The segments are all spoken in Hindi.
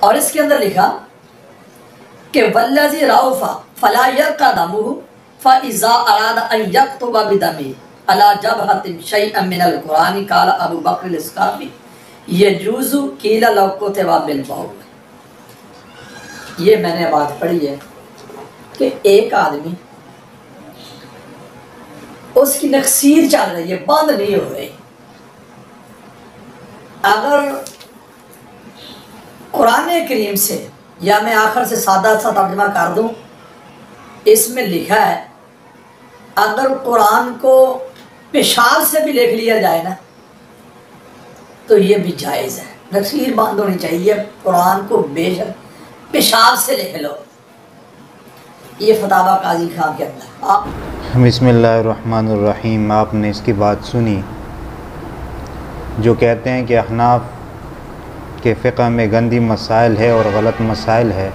और इसके अंदर लिखा कि वल्लज़ी रऊफ़ा फला यरक़दमुहु फ़इज़ा अरादा अन यक्तुबा बिदमी अला जबहतिन शैअन मिनल कुरानी क़ाल अबू बकर इस्काफ़ी यजूज़ु क़ील लौ कुतिबा बिल बाउ। ये मैंने बात पढ़ी है कि एक आदमी, उसकी नक्सीर चल रही है, बंद नहीं हो रही। अगर कुरान करीम से, या मैं आखिर से सादा सा तर्जुमा कर दूं, इसमें लिखा है अगर कुरान को पेशाब से भी लिख लिया जाए ना तो ये भी जायज़ है। नक्सीर बंद होनी चाहिए, कुरान को बेशक पेशाब से लिख लो। ये फतावा काजी खान के अंदर। आप बिस्मिल्लाहिर्रहमानिर्रहीम। आपने इसकी बात सुनी जो कहते हैं कि अहनाफ के फ़िक़्ह में गंदी मसाइल है और गलत मसाइल है,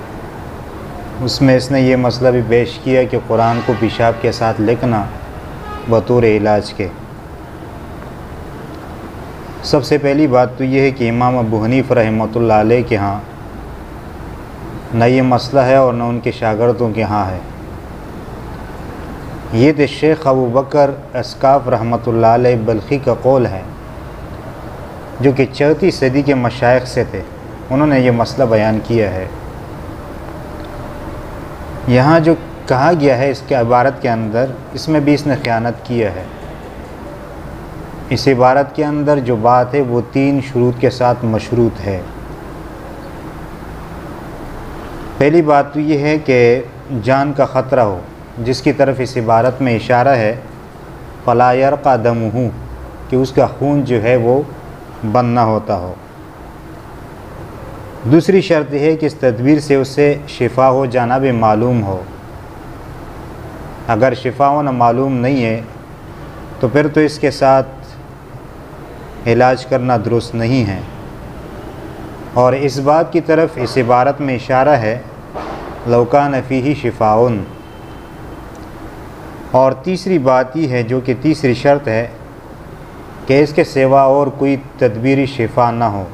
उसमें इसने ये मसला भी पेश किया कि कुरान को पेशाब के साथ लिखना बतौर इलाज के। सबसे पहली बात तो ये है कि इमाम अबू हनीफ़ा रहमतुल्लाह अलैह के यहाँ न ये मसला है और न उनके शागिर्दों के यहाँ है। ये तो शेख अबू बकर इस्काफ़ रहमतुल्लाह अलैह बल्खी का कौल है, जो कि 4वीं सदी के मशाइख से थे। उन्होंने ये मसला बयान किया है। यहाँ जो कहा गया है इसके इबारत के अंदर, इसमें भी इसने ख़यानत किया है। इस इबारत के अंदर जो बात है वो 3 शुरूत के साथ मशरूत है। पहली बात तो ये है कि जान का ख़तरा हो, जिसकी तरफ इस इबारत में इशारा है, फ़ला यरक़ा दमुहु, कि उसका खून जो है वो बंद ना होता हो। दूसरी शर्त है कि इस तदबीर से उससे शिफा हो जाना भी मालूम हो। अगर शिफा होना मालूम नहीं है तो फिर तो इसके साथ इलाज करना दुरुस्त नहीं है। और इस बात की तरफ इस इबारत में इशारा है, लौ कान फ़ीही शिफ़ाउन। और तीसरी बात ये है, जो कि तीसरी शर्त है, कि इसके सिवा और कोई तदबीरी शिफा ना हो।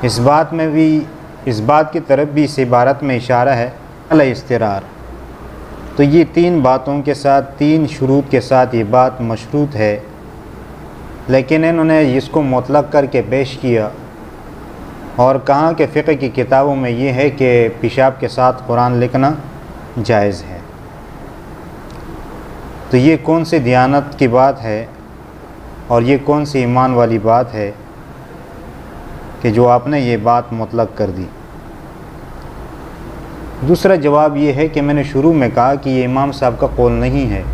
इस बात की तरफ भी इस इबारत में इशारा है, अल इस्तिरार। तो ये 3 बातों के साथ, 3 शुरूत के साथ ये बात मशरूत है, लेकिन इन्होंने इसको मुतलक करके पेश किया और कहा कि फ़िक़्ह की किताबों में ये है कि पेशाब के साथ कुरान लिखना जायज़ है। तो ये कौन सी दियानत की बात है और ये कौन सी ईमान वाली बात है कि जो आपने ये बात मुतलक कर दी। दूसरा जवाब ये है कि मैंने शुरू में कहा कि ये इमाम साहब का कौल नहीं है,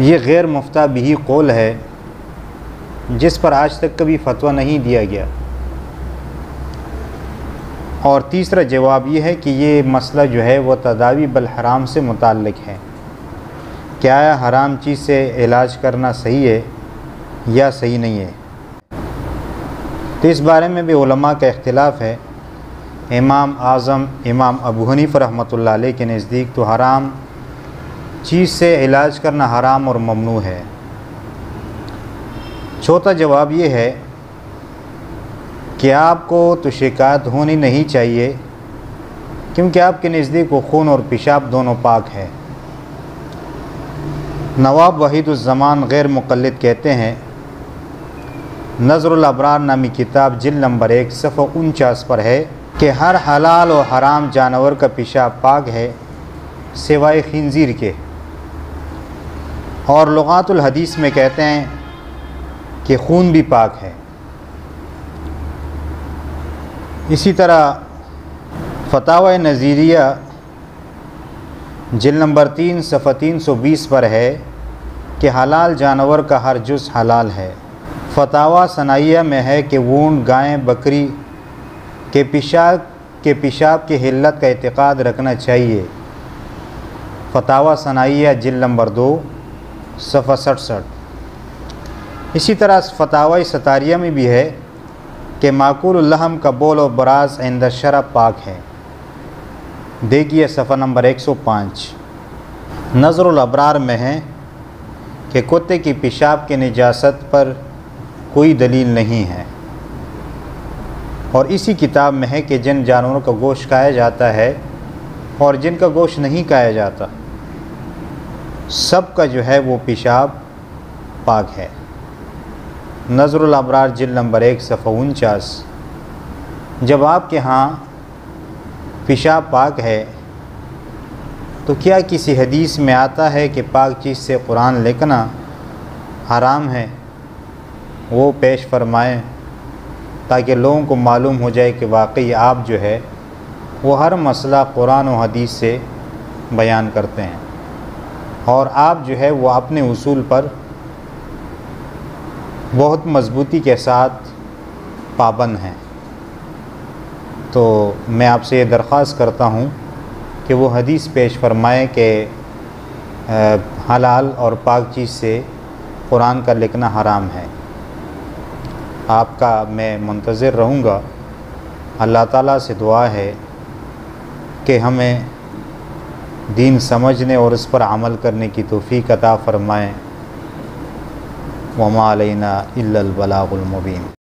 ये गैर मुफ्ता बिही कौल है, जिस पर आज तक कभी फतवा नहीं दिया गया। और तीसरा जवाब ये है कि ये मसला जो है वो तदावी बल हराम से मुताल्लिक है। क्या हराम चीज़ से इलाज करना सही है या सही नहीं है, तो इस बारे में भी उलमा का इख्तिलाफ है। इमाम आज़म इमाम अबू हनीफ़ा रहमतुल्लाह अलैह के नज़दीक तो हराम चीज़ से इलाज करना हराम और ममनू है। चौथा जवाब ये है कि आपको तो शिकायत होनी नहीं चाहिए, क्योंकि आपके नज़दीक वो खून और पेशाब दोनों पाक है। नवाब वहीदुज़्ज़मान गैर मुक़ल्लिद कहते हैं, नज़रुल अबरार नामी किताब जिल्द नंबर 1 सफ़ा 49 पर है कि हर हलाल और हराम जानवर का पेशाब पाक है सिवाय खिंजीर के। और लुगातुल हदीस में कहते हैं कि खून भी पाक है। इसी तरह फतावा नज़ीरिया जिल्द नंबर 3 सफ़ा 320 पर है कि हलाल जानवर का हर जुज़ हलाल है। फतावा सनाइया में है कि ऊँट, गाय, बकरी के पेशाब की हिल्लत का एतक़ाद रखना चाहिए। फतावा सनाइया जिल्द नंबर 2 सफ़ा 67। इसी तरह फतावा सतारिया में भी है कि माकुल लहम का बोल और बराज इंद शरब पाक है। देखिए सफ़ा नंबर 105। नज़रुल अबरार में है कि कुत्ते की पेशाब की निजासत पर कोई दलील नहीं है। और इसी किताब में है कि जिन जानवरों का गोश्त खाया जाता है और जिनका गोश्त नहीं खाया जाता, सब का जो है वो पेशाब पाक है। नज़रुल अबरार जिल्द नंबर 1 सफ़ा 49। जब आपके यहाँ पेशाब पाक है तो क्या किसी हदीस में आता है कि पाक चीज़ से कुरान लिखना हराम है? वो पेश फरमाएं ताकि लोगों को मालूम हो जाए कि वाकई आप जो है वो हर मसला कुरान और हदीस से बयान करते हैं और आप जो है वो अपने उसूल पर बहुत मज़बूती के साथ पाबंद हैं। तो मैं आपसे ये दरख्वास्त करता हूँ कि वो हदीस पेश फरमाएँ कि हलाल और पाक चीज़ से कुरान का लिखना हराम है। आपका मैं मुंतज़िर रहूँगा। अल्लाह ताला से दुआ है कि हमें दीन समझने और उस पर अमल करने की तौफ़ीक़ अता फ़रमाएँ। वमा अलैना इल्लल बलागुल मुबीन।